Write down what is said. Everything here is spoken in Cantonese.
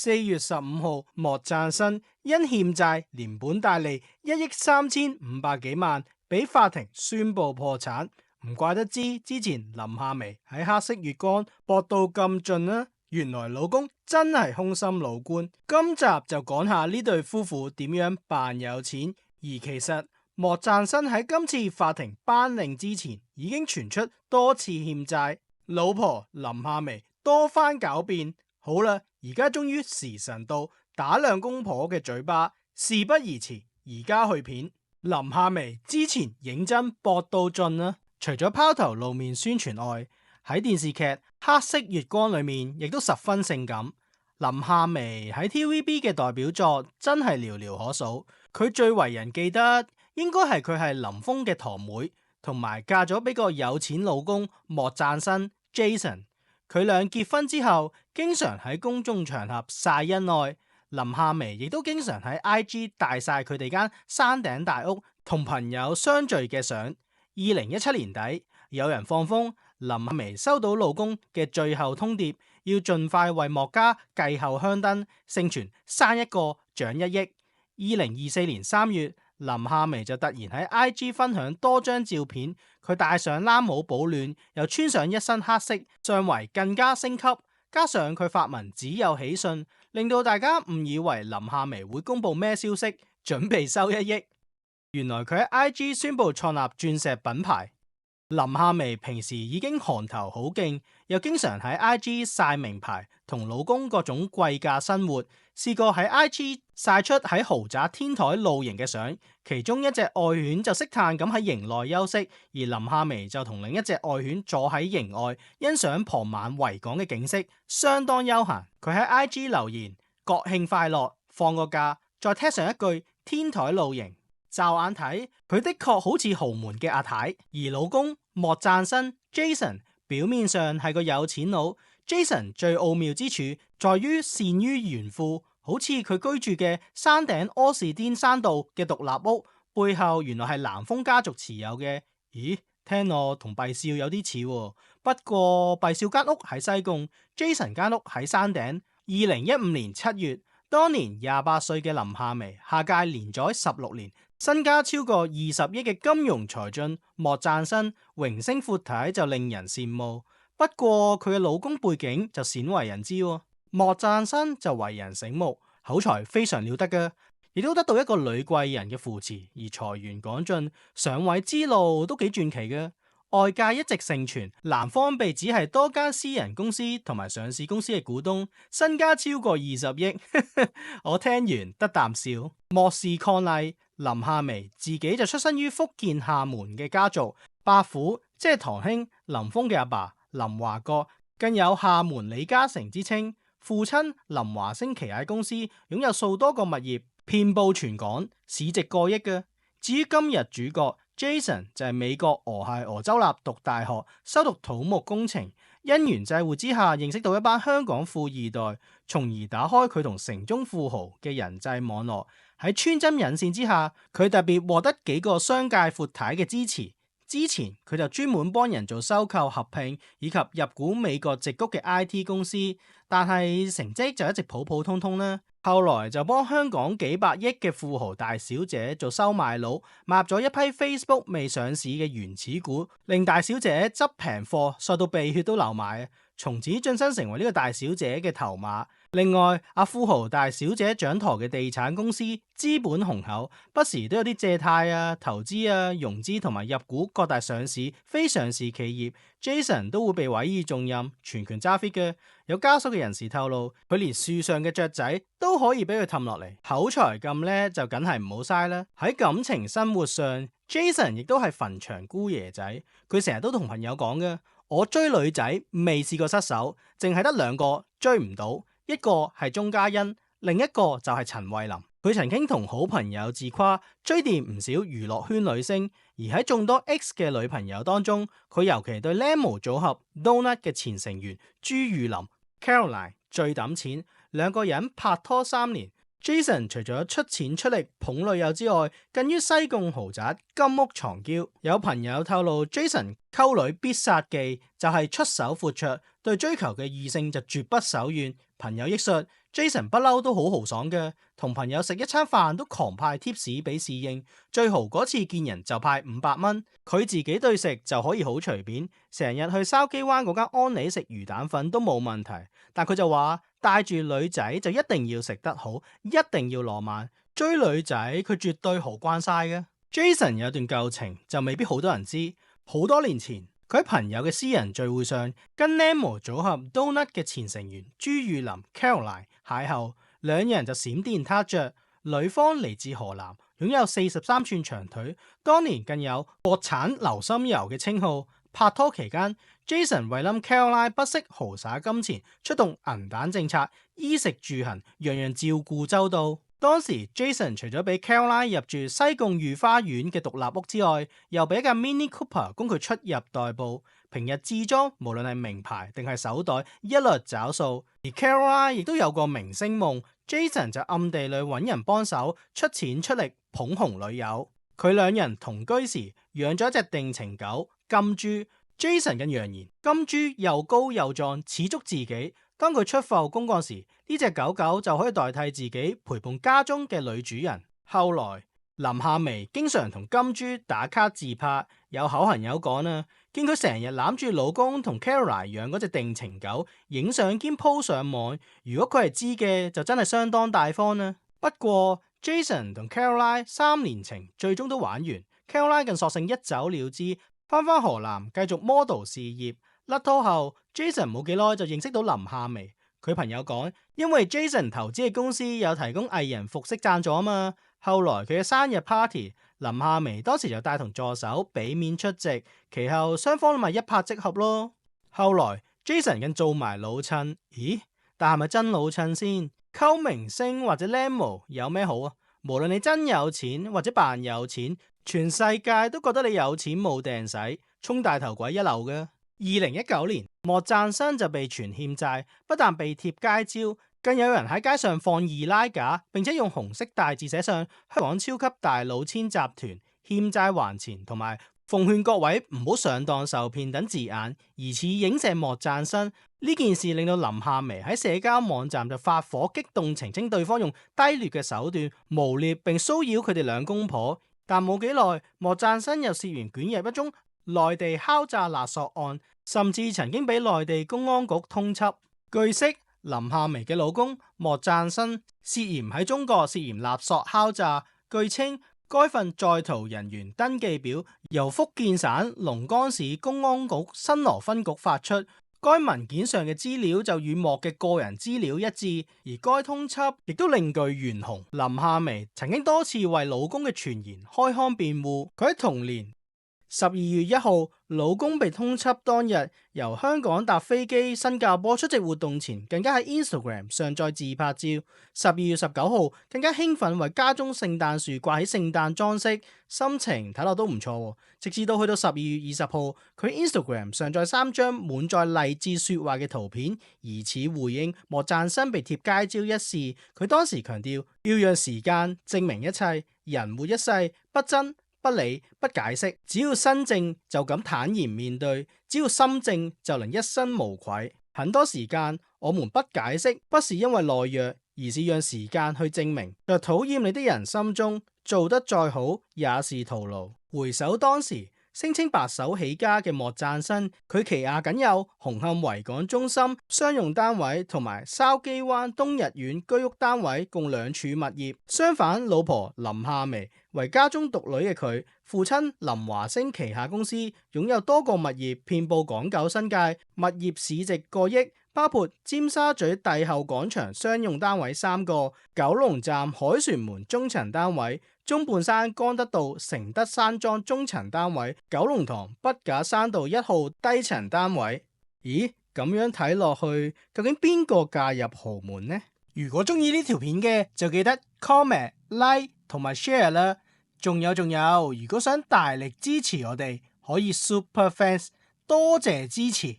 4月15號，莫贊新因欠債連本帶利1億3500幾萬，俾法庭宣布破產。唔怪得知之前林夏薇喺黑色月光搏到咁盡啦，原來老公真係空心老官。今集就講下呢對夫婦點樣扮有錢，而其實莫贊新喺今次法庭頒令之前已經傳出多次欠債，老婆林夏薇多番狡辯。好啦，而家終於時辰到，打兩公婆嘅嘴巴，事不宜遲，而家去片。林夏薇之前認真搏到盡啦。除咗拋頭露面宣傳外，喺電視劇《黑色月光》裏面亦都十分性感。林夏薇喺 TVB 嘅代表作真係寥寥可數，佢最為人記得應該係佢係林峰嘅堂妹，同埋嫁咗俾個有錢老公莫贊新 Jason。佢倆結婚之後，經常喺公眾場合晒恩愛。林夏薇亦都經常喺 IG 大晒佢哋間山頂大屋同朋友相聚嘅相。2017年底，有人放風林夏薇收到老公嘅最後通牒，要盡快為莫家繼後香燈，盛傳生一個獎1億。2024年3月，林夏薇就突然喺 IG 分享多張照片，佢戴上冷帽保暖，又穿上一身黑色，上圍更加升級，加上佢發文只有喜訊，令到大家誤以為林夏薇會公布咩消息，準備收1億。原來佢喺 IG 宣布創立鑽石品牌。林夏薇平時已經行頭好勁，又經常喺 IG 晒名牌同老公各種貴價生活，試過喺 IG 晒出喺豪宅天台露營嘅相，其中一隻愛犬就識嘆咁喺營內休息，而林夏薇就同另一隻愛犬坐喺營外欣賞傍晚維港嘅景色，相當悠閒。佢喺 IG 留言國慶快樂，放個假，再貼上一句天台露營。驟眼睇，佢的確好似豪門嘅阿太，而老公莫贊新 Jason 表面上係個有錢佬。Jason 最奧妙之處在於善於炫富，好似佢居住嘅山頂柯士甸山道嘅獨立屋背後原來係南豐家族持有嘅。咦，聽落同畢少有啲似喎，不過畢少間屋喺西貢， Jason 間屋喺山頂。2015年7月，當年28歲嘅林夏薇下屆連載16年，身家超過20億嘅金融才俊莫贊新榮升闊太就令人羨慕。不過佢嘅老公背景就鮮為人知喎。莫贊新就為人醒目，口才非常了得嘅，亦都得到一個女貴人嘅扶持而財源廣進，上位之路都幾傳奇嘅。外界一直盛傳男方被指係多間私人公司同埋上市公司嘅股東，身家超過20億。我聽完得啖笑。莫氏伉儷，林夏薇自己就出身於福建廈門嘅家族，伯父即係堂兄林峰嘅阿爸林華國，更有廈門李嘉誠之稱。父親林華星旗下公司擁有數多個物業，遍佈全港，市值過億嘅。至於今日主角Jason 就係美國俄亥俄州立讀大學修讀土木工程，因緣際會之下認識到一班香港富二代，從而打開佢同城中富豪嘅人際網絡。喺穿針引線之下，佢特別獲得幾個商界闊太嘅支持。之前佢就專門幫人做收購合併以及入股美國矽谷嘅 IT 公司，但係成績就一直普普通通啦。後來就幫香港幾百億嘅富豪大小姐做收買佬，買入咗一批 Facebook 未上市嘅原始股，令大小姐執平貨，索到鼻血都流埋，從此晉身成為呢個大小姐嘅頭馬。另外，阿富豪大小姐掌舵嘅地產公司資本雄厚，不時都有啲借貸啊、投資啊、融資同埋入股各大上市、非上市企業。Jason 都會被委以重任，全權揸 fit 嘅。有家屬嘅人士透露，佢連樹上嘅雀仔都可以俾佢氹落嚟。口才咁叻就梗係唔好嘥啦。喺感情生活上 ，Jason 亦都係墳場姑爺仔。佢成日都同朋友講嘅，我追女仔未試過失手，淨係得2個追唔到。一個係鐘嘉欣，另一個就係陳慧琳。佢曾經同好朋友自誇追掂唔少娛樂圈女星，而喺眾多 X 嘅女朋友當中，佢尤其對 Lemon 組合 Donut 嘅前成員朱玉琳 Caroline 最抌錢。兩個人拍拖3年，Jason 除咗出錢出力捧女友之外，更於西貢豪宅金屋藏嬌。有朋友透露 Jason 溝女必殺技就係出手闊綽，對追求嘅異性就絕不手軟。朋友憶述 Jason 不嬲都好豪爽嘅，同朋友食一餐飯都狂派 tips 俾侍應，最豪嗰次見人就派500蚊。佢自己對食就可以好隨便，成日去筲箕灣嗰間安利食魚蛋粉都冇問題。但佢就話帶住女仔就一定要食得好，一定要浪漫。追女仔佢絕對豪慣晒嘅。Jason 有段舊情就未必好多人知，好多年前佢喺朋友嘅私人聚會上跟 Nemo 組合 Donut 嘅前成員朱玉林 Caroline 邂逅，兩人就閃電撻着。女方嚟自河南，擁有43寸長腿，當年更有國產流心油嘅稱號。拍拖期間 Jason 為冧 Caroline 不惜豪灑金錢，出動銀彈政策，衣食住行樣樣照顧周到。當時 Jason 除咗俾 Caroline 入住西貢御花園嘅獨立屋之外，又俾架 Mini Cooper 供佢出入代步。平日置裝無論係名牌定係手袋，一律找數。而 Caroline 亦都有個明星夢， Jason 就暗地裏揾人幫手出錢出力捧紅女友。佢兩人同居時養咗一隻定情狗金豬。Jason 更揚言金豬又高又壯，似足自己。當佢出埠公幹時，呢隻狗狗就可以代替自己陪伴家中嘅女主人。後來林夏薇經常同金豬打卡自拍，有口痕有講啦，見佢成日攬住老公同 Caroline 養嗰隻定情狗影相兼 po 上網，如果佢係知嘅就真係相當大方啦。不過 Jason 同 Caroline 3年情最終都玩完， Caroline 更索性一走了之，翻返河南繼續 model 事業。甩拖後 Jason 冇幾耐就認識到林夏薇。佢朋友講，因為 Jason 投資嘅公司有提供藝人服飾贊助啊嘛。後來佢嘅生日 party， 林夏薇當時就帶同助手俾面出席，其後雙方咪一拍即合咯。後來 Jason 更做埋老襯，咦？但係咪真老襯先？溝明星或者靚模有咩好啊？無論你真有錢或者扮有錢，全世界都覺得你有錢冇掟使，充大頭鬼一流嘅。2019年，莫贊新就被傳欠債，不但被貼街招，更有人喺街上放二奶架，並且用紅色大字寫上香港超級大老千集團欠債還錢同埋奉勸各位唔好上當受騙等字眼，疑似影射莫贊新。呢件事令到林夏薇喺社交網站就發火，激動澄清對方用低劣嘅手段誣衊並騷擾佢哋兩公婆。但冇幾耐，莫贊新又涉嫌捲入一宗內地敲詐勒索案，甚至曾經俾內地公安局通緝。據悉，林夏薇嘅老公莫贊新涉嫌喺中國涉嫌勒索敲詐。據稱，該份在逃人員登記表由福建省龍崗市公安局新羅分局發出，該文件上嘅資料就與莫嘅個人資料一致。而該通緝亦都另具懸紅。林夏薇曾經多次為老公嘅傳言開腔辯護。佢喺同年12月1號，老公被通緝當日，由香港搭飛機新加坡出席活動前，更加喺 Instagram 上載自拍照。12月19號，更加興奮為家中聖誕樹掛起聖誕裝飾，心情睇落都唔錯。直至到去到12月20號，佢 Instagram 上載3張滿載勵志說話嘅圖片，疑似回應莫贊新被貼街招一事。佢當時強調要讓時間證明一切，人活一世，不爭不理不解釋，只要身正就敢坦然面對，只要心正就能一生無愧。很多時間我們不解釋，不是因為懦弱，而是讓時間去證明，在討厭你的人心中，做得再好也是徒勞。回首當時聲稱白手起家嘅莫贊新，佢旗下僅有紅磡維港中心商用單位同埋筲箕灣東日苑居屋單位共2處物業。相反，老婆林夏薇為家中獨女嘅佢，父親林華星旗下公司擁有多個物業遍佈港九新界，物業市值過億，包括尖沙咀帝后廣場商用單位3個、九龍站凱旋門中層單位、中半山江德道承德山莊中層單位、九龍塘筆架山道1號低層單位。咦，咁樣睇落去，究竟邊個嫁入豪門呢？如果中意呢條片嘅，就記得 comment、like 同埋 share 啦。仲有，如果想大力支持我哋，可以 super fans，多謝支持。